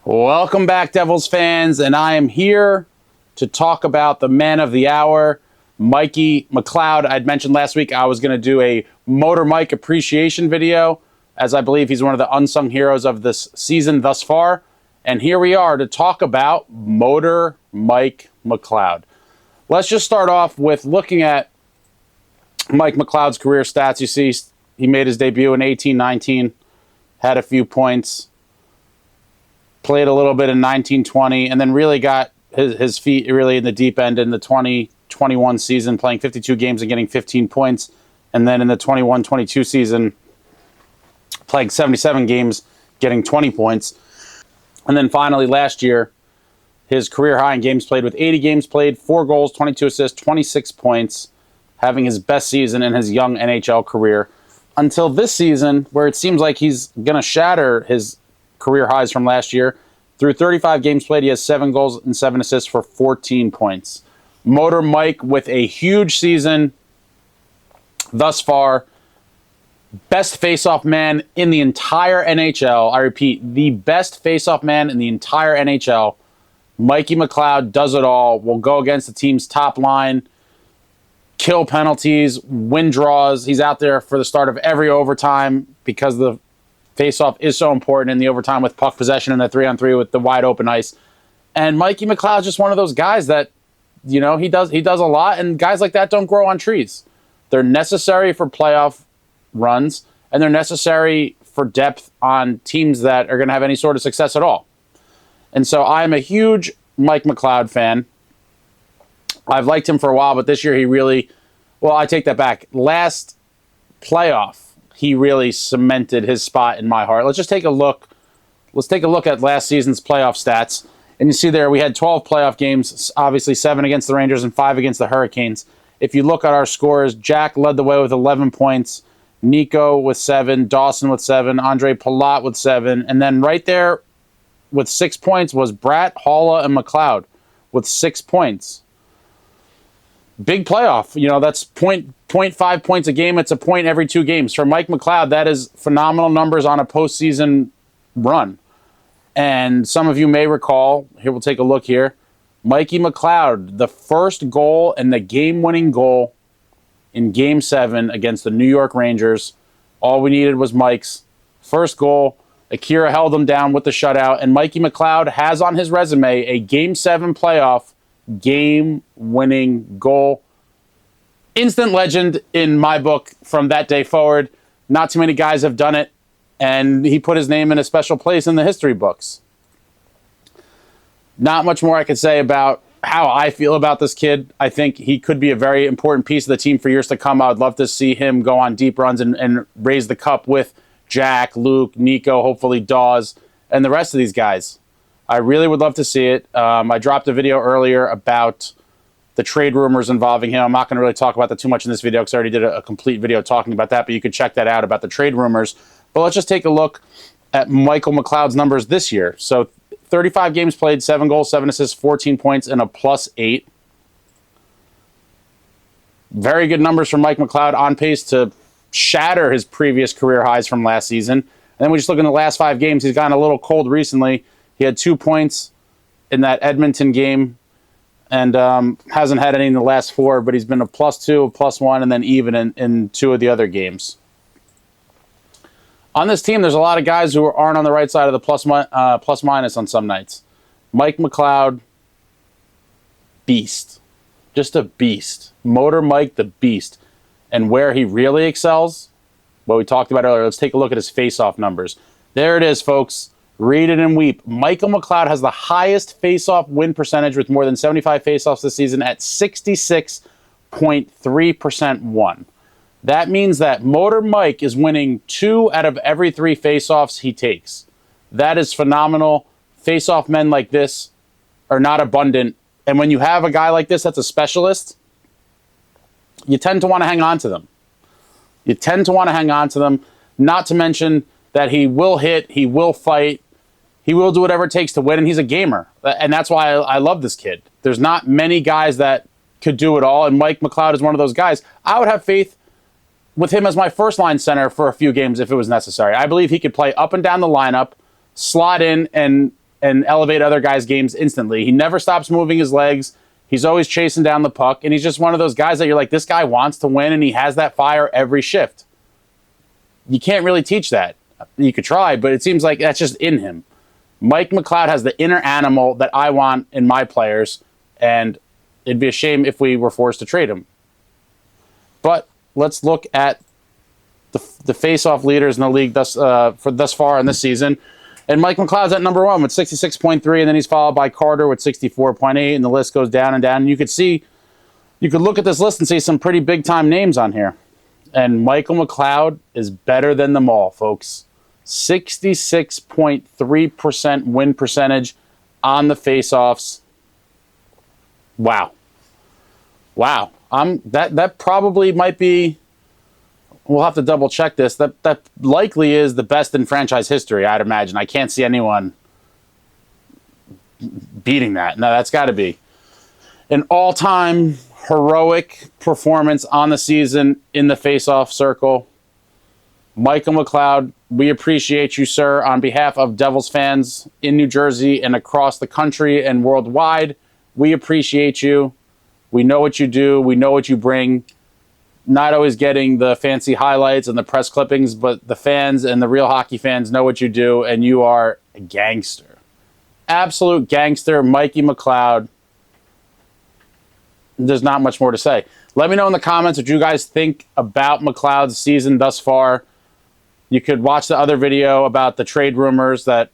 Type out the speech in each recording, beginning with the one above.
Welcome back, Devils fans, and I am here to talk about the man of the hour, Mikey McLeod. I'd mentioned last week I was going to do a Motor Mike appreciation video, as I believe he's one of the unsung heroes of this season thus far. And here we are to talk about Motor Mike McLeod. Let's just start off with looking at Mike McLeod's career stats. You see he made his debut in 18-19, had a few points, played a little bit in 19-20, and then really got his feet really in the deep end in the 20-21 season, playing 52 games and getting 15 points. And then in the 21-22 season, playing 77 games, getting 20 points. And then finally last year, his career high in games played with 80 games played, 4 goals, 22 assists, 26 points, having his best season in his young NHL career. Until this season, where it seems like he's going to shatter his career highs from last year. Through 35 games played, he has 7 goals and 7 assists for 14 points. Motor Mike with a huge season thus far. Best faceoff man in the entire NHL. I repeat, the best faceoff man in the entire NHL. Mikey McLeod does it all. Will go against the team's top line, kill penalties, win draws. He's out there for the start of every overtime because the faceoff is so important in the overtime with puck possession and the 3-on-3 with the wide open ice. And Mikey McLeod is just one of those guys that, you know, he does a lot, and guys like that don't grow on trees. They're necessary for playoff runs, and they're necessary for depth on teams that are going to have any sort of success at all. And so I'm a huge Mike McLeod fan. I've liked him for a while, but this year he really, well, I take that back. Last playoff, he really cemented his spot in my heart. Let's just take a look. Let's take a look at last season's playoff stats. And you see there we had 12 playoff games, obviously 7 against the Rangers and 5 against the Hurricanes. If you look at our scores, Jack led the way with 11 points, Nico with 7, Dawson with 7, Andre Palat with 7, and then right there with 6 points was Bratt, Halla, and McLeod with 6 points. Big playoff. You know, that's 0.5 points a game. It's a point every 2 games. For Mike McLeod, that is phenomenal numbers on a postseason run. And some of you may recall, here we'll take a look here, Mikey McLeod, the first goal and the game-winning goal in Game 7 against the New York Rangers. All we needed was Mike's first goal. Akira held him down with the shutout, and Mikey McLeod has on his resume a Game 7 playoff game-winning goal. Instant legend in my book from that day forward. Not too many guys have done it, and he put his name in a special place in the history books. Not much more I could say about how I feel about this kid. I think he could be a very important piece of the team for years to come. I would love to see him go on deep runs and raise the cup with Jack, Luke, Nico, hopefully Dawes, and the rest of these guys. I really would love to see it. I dropped a video earlier about the trade rumors involving him. I'm not going to really talk about that too much in this video because I already did a complete video talking about that, but you could check that out about the trade rumors. But let's just take a look at Michael McLeod's numbers this year. So 35 games played, 7 goals, 7 assists, 14 points, and a +8. Very good numbers from Mike McLeod, on pace to shatter his previous career highs from last season. And then we just look in the last 5 games. He's gotten a little cold recently. He had 2 points in that Edmonton game and hasn't had any in the last 4, but he's been a +2, a +1, and then even in 2 of the other games. On this team, there's a lot of guys who aren't on the right side of the plus-minus on some nights. Mike McLeod, beast. Just a beast. Motor Mike, the beast. And where he really excels, what we talked about earlier, let's take a look at his face-off numbers. There it is, folks. Read it and weep. Michael McLeod has the highest face-off win percentage with more than 75 face-offs this season at 66.3% won. That means that Motor Mike is winning 2 out of every 3 face-offs he takes. That is phenomenal. Face-off men like this are not abundant. And when you have a guy like this that's a specialist, you tend to want to hang on to them. You tend to want to hang on to them, not to mention that he will hit, he will fight, he will do whatever it takes to win, and he's a gamer. And that's why I love this kid. There's not many guys that could do it all, and Mike McLeod is one of those guys. I would have faith with him as my first-line center for a few games if it was necessary. I believe he could play up and down the lineup, slot in, and and elevate other guys' games instantly. He never stops moving his legs. He's always chasing down the puck, and he's just one of those guys that you're like, this guy wants to win, and he has that fire every shift. You can't really teach that. You could try, but it seems like that's just in him. Mike McLeod has the inner animal that I want in my players, and it'd be a shame if we were forced to trade him. But let's look at the face-off leaders in the league thus far in this season. And Mike McLeod's at number 1 with 66.3, and then he's followed by Carter with 64.8, and the list goes down and down. And you could look at this list and see some pretty big-time names on here. And Michael McLeod is better than them all, folks. 66.3% win percentage on the face-offs. Wow. Wow. That probably might be, we'll have to double check this. That likely is the best in franchise history, I'd imagine. I can't see anyone beating that. No, that's got to be an all-time heroic performance on the season in the face-off circle. Michael McLeod, we appreciate you, sir, on behalf of Devils fans in New Jersey and across the country and worldwide. We appreciate you. We know what you do. We know what you bring. Not always getting the fancy highlights and the press clippings, but the fans and the real hockey fans know what you do, and you are a gangster. Absolute gangster, Mikey McLeod. There's not much more to say. Let me know in the comments what you guys think about McLeod's season thus far. You could watch the other video about the trade rumors that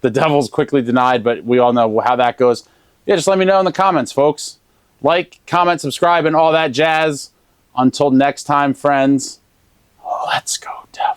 the Devils quickly denied, but we all know how that goes. Yeah, just let me know in the comments, folks. Like, comment, subscribe, and all that jazz. Until next time, friends, let's go, Devils.